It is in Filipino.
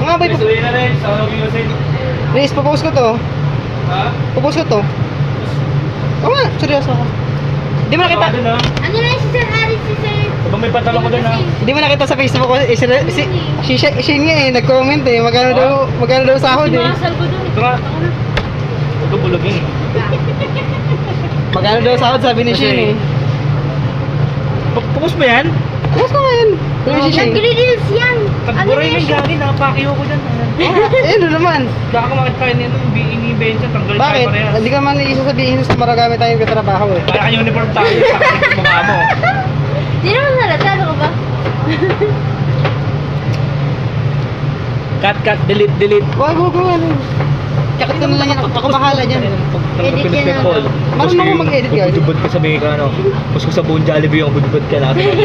Ang nga ba ito? Isuwi na rin, sa Yusin. Riz, popost ko to. Ha? Popost ko to. Oo nga, seryoso ako. Di mo nakita? Ano Ano na si Sir Aris, si Sir? Abang may pantalon ko dun ha. Di mo nakita sa Facebook ko, si nga eh, nag-comment eh, magkano daw sahod eh. Sinasal ko dun. Ito nga. Ito bulogin eh. Magkano daw sahod sabi ni Shin eh. Pupus mo yan? Kumusta nga yan? Kung si Shin. Nag-reels yan. Tagburay na yung gagi, napakiyo ko dyan. Eh, ano naman? Baka kumakit kayo nito, ini-bench yan, tanggalin tayo Bakit? parehas. Hindi ka man isasabihin sa maragami tayong katrabaho eh. Kaya ka-uniform tayo, sakit yung mukha mo. Di naman halata, ano ka ba? Cut, delete. Wag ano. Kakit ko na lang yan, ako bahala dyan. Edit yan, Pinipit ah. call. Marunong ako mag-edit, guys. Budbud ka sa may ano. Tapos ko sa buong Jollibee yung budbud ka natin.